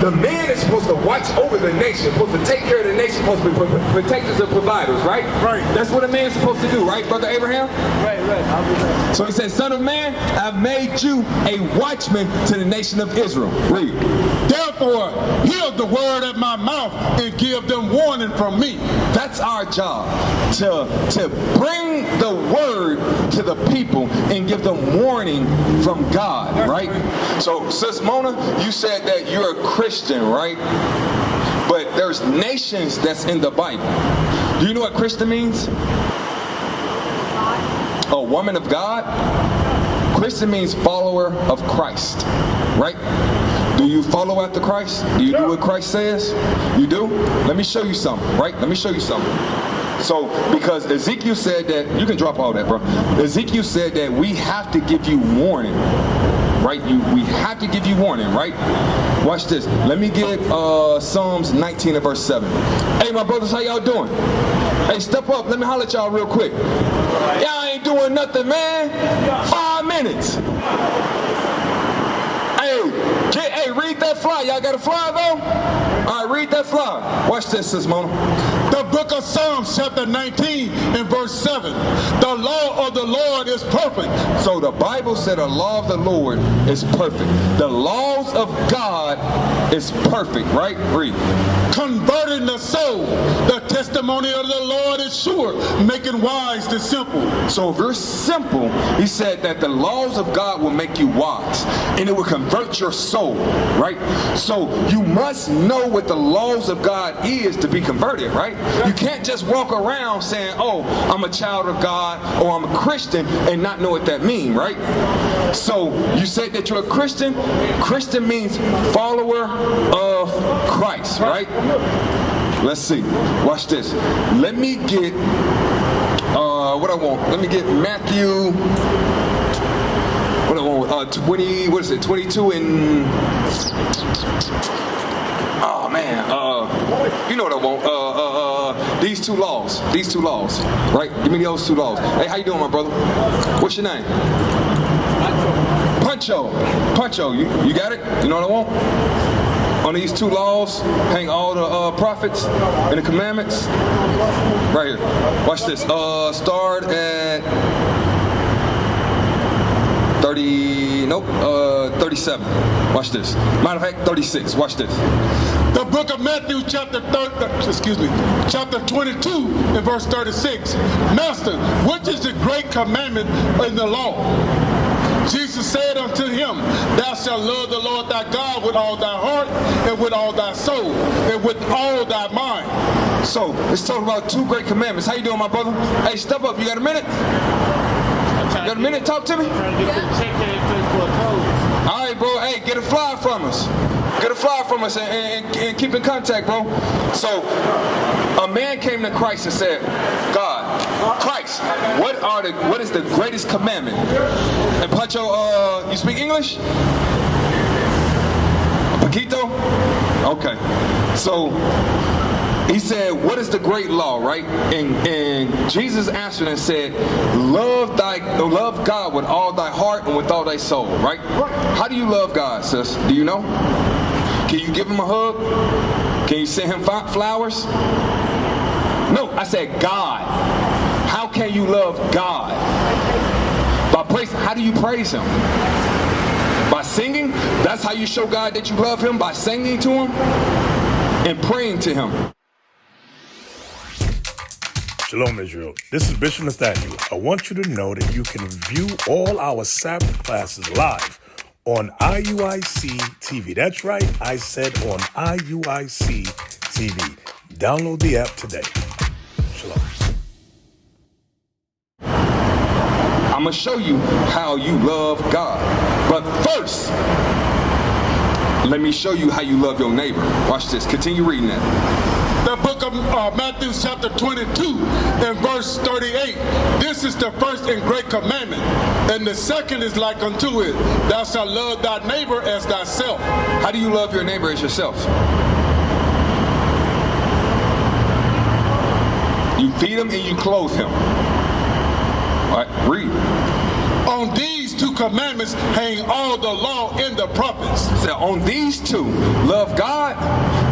The man is supposed to watch over the nation, supposed to take care of the nation, supposed to be protectors and providers, right? Right. That's what a man's supposed to do, right, Brother Abraham? Right. I'll be right. So he says, Son of man, I've made you a watchman to the nation of Israel. Read. Therefore, hear the word at my mouth and give them warning from me. That's our job, to bring the word to the people and give them warning from God, right? So, Sis Mona, you said that you're a Christian, right? But there's nations that's in the Bible. Do you know what Christian means? A woman of God? Christian means follower of Christ, right? Do you follow after Christ? Do you do what Christ says? You do? Let me show you something, right? Let me show you something. So, because Ezekiel said that, you can drop all that, bro. Ezekiel said that we have to give you warning, right? We have to give you warning, right? Watch this. Let me get Psalms 19 and verse 7. Hey, my brothers, how y'all doing? Hey, step up. Let me holler at y'all real quick. Y'all ain't doing nothing, man. 5 minutes. Hey, read that fly. Y'all got a fly, though? All right, read that fly. Watch this, Sis Mona. The book of Psalms chapter 19 and verse 7. The law of the Lord is perfect. So the Bible said the law of the Lord is perfect. The laws of God is perfect, right? Read. Converting the soul. The testimony of the Lord is sure, making wise the simple. So if you're simple, he said that the laws of God will make you wise, and it will convert your soul, right? So you must know what the laws of God is to be converted, right? You can't just walk around saying, oh, I'm a child of God, or I'm a Christian, and not know what that means, right? So you said that you're a Christian. Christian means follower of Christ, right? Let's see. Watch this. Let me get what I want. Let me get Matthew. What I want? 20. What is it? 22 and. Oh man. You know what I want? These two laws. These two laws. Right? Give me those two laws. Hey, how you doing, my brother? What's your name? Puncho. Puncho. You got it? You know what I want? On these two laws, hang all the prophets and the commandments. Right here. Watch this. Start at 37. Watch this. Matter of fact, 36. Watch this. The book of Matthew chapter 22 and verse 36. Master, which is the great commandment in the law? Jesus said unto him, thou shalt love the Lord thy God with all thy heart and with all thy soul and with all thy mind. So, it's talking about two great commandments. How you doing, my brother? Hey, step up. You got a minute? You got a minute? Talk to me? All right, bro. Hey, get a fly from us. Get a fly from us and keep in contact, bro. So, a man came to Christ and said, God, Christ, what is the greatest commandment? And Pancho, you speak English? A poquito? Okay. So, he said, what is the great law, right? And Jesus answered and said, love God with all thy heart and with all thy soul, right? How do you love God, sis? Do you know? Can you give him a hug? Can you send him flowers? No, I said God. How can you love God? By praising. How do you praise him? By singing? That's how you show God that you love him, by singing to him and praying to him. Shalom, Israel. This is Bishop Nathaniel. I want you to know that you can view all our Sabbath classes live on IUIC TV. That's right, I said on IUIC TV. Download the app today. Shalom. I'm going to show you how you love God. But first, let me show you how you love your neighbor. Watch this. Continue reading that. The book of Matthew chapter 22 and verse 38. This is the first and great commandment. And the second is like unto it. Thou shalt love thy neighbor as thyself. How do you love your neighbor as yourself? You feed him and you clothe him. All right, read. On these these two commandments hang all the law and the prophets. So on these two, love God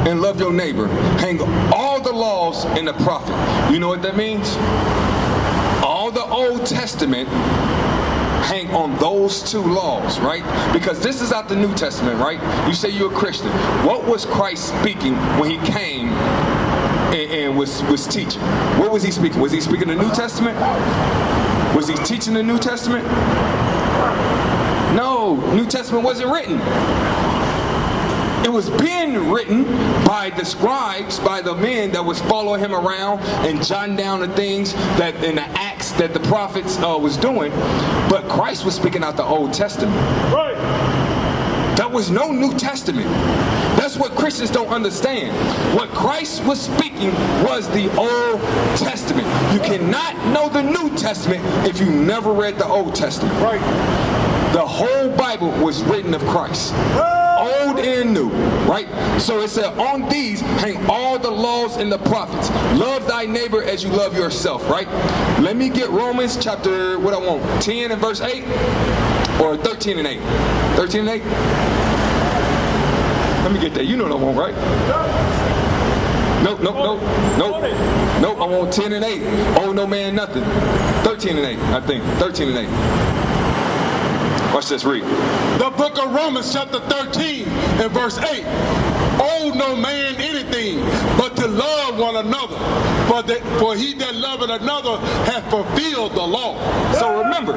and love your neighbor, hang all the laws and the prophet. You know what that means? All the Old Testament hang on those two laws, right? Because this is out the New Testament, right? You say you're a Christian. What was Christ speaking when he came and was teaching? What was he speaking? Was he speaking the New Testament? Was he teaching the New Testament? No, New Testament wasn't written. It was being written by the scribes, by the men that was following him around and jotting down the things that in the acts that the prophets was doing. But Christ was speaking out the Old Testament. Right. There was no New Testament. That's what Christians don't understand. What Christ was speaking was the Old Testament. You cannot know the New Testament if you never read the Old Testament. Right. The whole Bible was written of Christ. Old and new, right? So it said, on these hang all the laws and the prophets. Love thy neighbor as you love yourself, right? Let me get Romans chapter, 10 and verse 8, or 13 and 8. 13 and 8? Let me get that. You know what I want, right? Nope. Nope, I want 10 and 8. Oh, no man, nothing. 13 and 8, I think. 13 and 8. Watch this, read. The book of Romans chapter 13 and verse 8. Owe no man anything but to love one another. For he that loveth another hath fulfilled the law. So remember,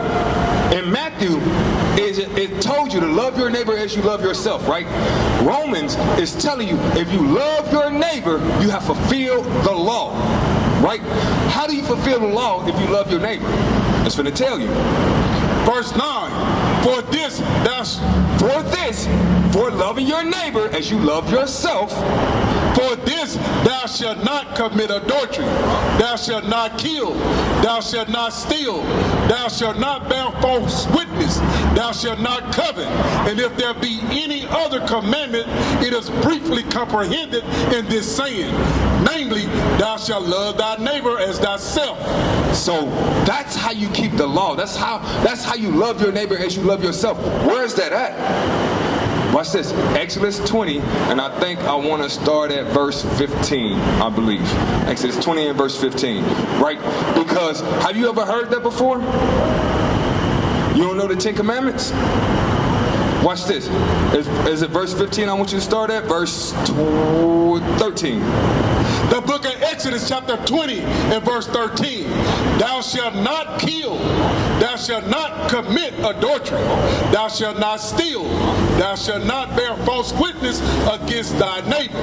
in Matthew, it told you to love your neighbor as you love yourself, right? Romans is telling you, if you love your neighbor, you have fulfilled the law, right? How do you fulfill the law if you love your neighbor? It's going to tell you. Verse 9, for loving your neighbor as you love yourself, for this thou shalt not commit adultery, thou shalt not kill, thou shalt not steal, thou shalt not bear false witness, thou shalt not covet. And if there be any other commandment, it is briefly comprehended in this saying, namely, thou shalt love thy neighbor as thyself. So that's how you keep the law. That's how you love your neighbor as you love yourself. Where is that at? Watch this. Exodus 20, and I think I want to start at verse 15, I believe. Exodus 20 and verse 15, right? Because have you ever heard that before? You don't know the 10 Commandments? Watch this. Is it verse 15 I want you to start at? Verse 13. The book of Exodus chapter 20 and verse 13. Thou shalt not kill. Thou shalt not commit adultery. Thou shalt not steal. Thou shalt not bear false witness against thy neighbor.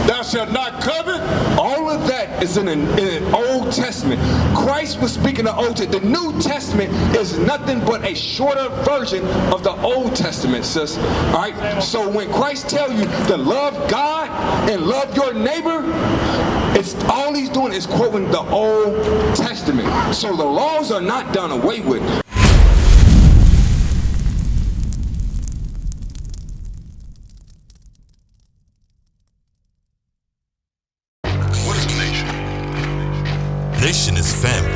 Thou shalt not covet. All of that is in the Old Testament. Christ was speaking the Old Testament. The New Testament is nothing but a shorter version of the Old Testament, sis. All right? So when Christ tells you to love God and love your neighbor, it's all he's doing is quoting the Old Testament. So the laws are not done away with. What is a nation? Nation is family.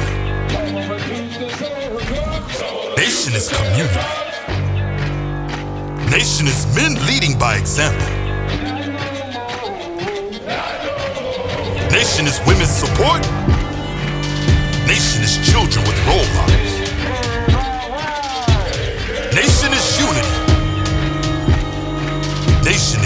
Nation is community. Nation is men leading by example. Nation is women's support. Nation is children with role models. Nation is unity. Nation